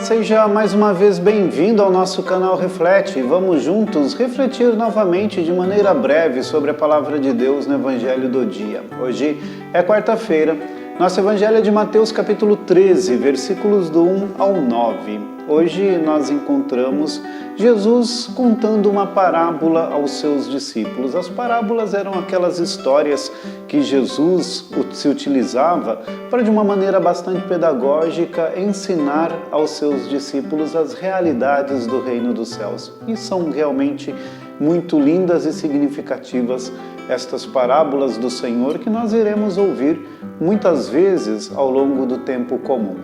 seja mais uma vez bem-vindo ao nosso canal Reflete. Vamos juntos refletir novamente de maneira breve sobre a Palavra de Deus no Evangelho do dia. Hoje é quarta-feira, nosso Evangelho é de Mateus capítulo 13, versículos do 1 ao 9. Hoje nós encontramos Jesus contando uma parábola aos seus discípulos. As parábolas eram aquelas histórias que Jesus se utilizava para, de uma maneira bastante pedagógica, ensinar aos seus discípulos as realidades do reino dos céus. E são realmente muito lindas e significativas estas parábolas do Senhor que nós iremos ouvir muitas vezes ao longo do tempo comum.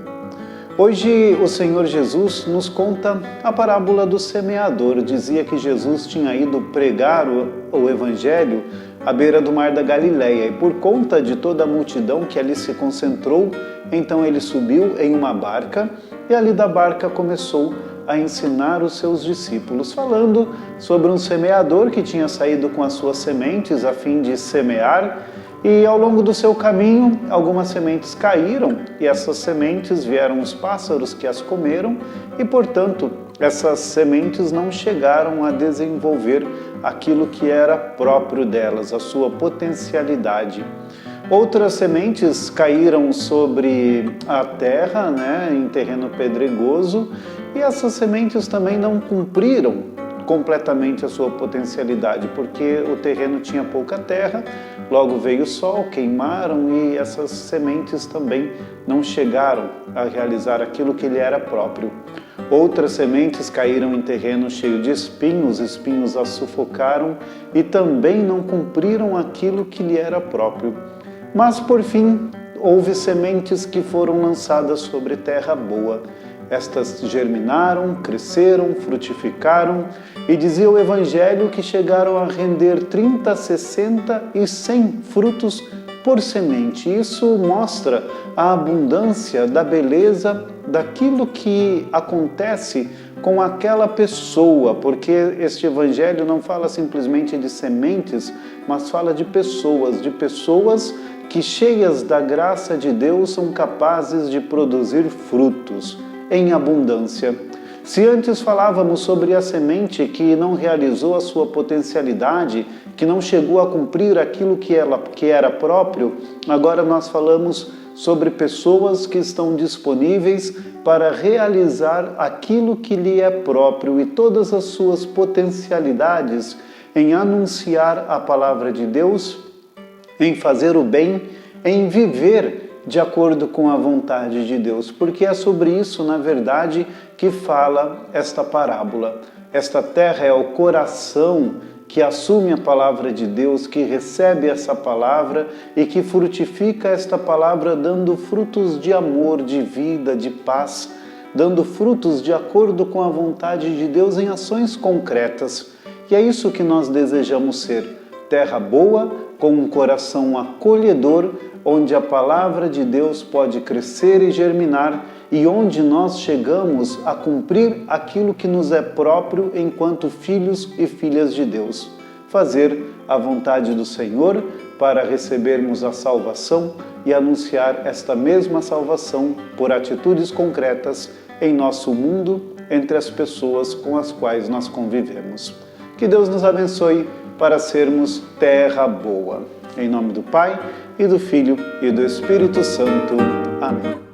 Hoje o Senhor Jesus nos conta a parábola do semeador. Dizia que Jesus tinha ido pregar o Evangelho à beira do mar da Galileia e por conta de toda a multidão que ali se concentrou, então ele subiu em uma barca e ali da barca começou a ensinar os seus discípulos, falando sobre um semeador que tinha saído com as suas sementes a fim de semear. E ao longo do seu caminho, algumas sementes caíram e essas sementes vieram os pássaros que as comeram e, portanto, essas sementes não chegaram a desenvolver aquilo que era próprio delas, a sua potencialidade. Outras sementes caíram sobre a terra, em terreno pedregoso, e essas sementes também não cumpriram completamente a sua potencialidade, porque o terreno tinha pouca terra, logo veio o sol, queimaram e essas sementes também não chegaram a realizar aquilo que lhe era próprio. Outras sementes caíram em terreno cheio de espinhos, os espinhos as sufocaram e também não cumpriram aquilo que lhe era próprio. Mas por fim, houve sementes que foram lançadas sobre terra boa. Estas germinaram, cresceram, frutificaram e dizia o Evangelho que chegaram a render 30, 60 e 100 frutos por semente. Isso mostra a abundância da beleza daquilo que acontece com aquela pessoa, porque este Evangelho não fala simplesmente de sementes, mas fala de pessoas que, cheias da graça de Deus, são capazes de produzir frutos em abundância. Se antes falávamos sobre a semente que não realizou a sua potencialidade, que não chegou a cumprir aquilo que era próprio, agora nós falamos sobre pessoas que estão disponíveis para realizar aquilo que lhe é próprio e todas as suas potencialidades em anunciar a palavra de Deus, em fazer o bem, em viver de acordo com a vontade de Deus, porque é sobre isso, na verdade, que fala esta parábola. Esta terra é o coração que assume a palavra de Deus, que recebe essa palavra e que frutifica esta palavra dando frutos de amor, de vida, de paz, dando frutos de acordo com a vontade de Deus em ações concretas. E é isso que nós desejamos ser: terra boa, com um coração acolhedor, onde a palavra de Deus pode crescer e germinar e onde nós chegamos a cumprir aquilo que nos é próprio enquanto filhos e filhas de Deus. Fazer a vontade do Senhor para recebermos a salvação e anunciar esta mesma salvação por atitudes concretas em nosso mundo, entre as pessoas com as quais nós convivemos. Que Deus nos abençoe para sermos terra boa. Em nome do Pai, e do Filho, e do Espírito Santo. Amém.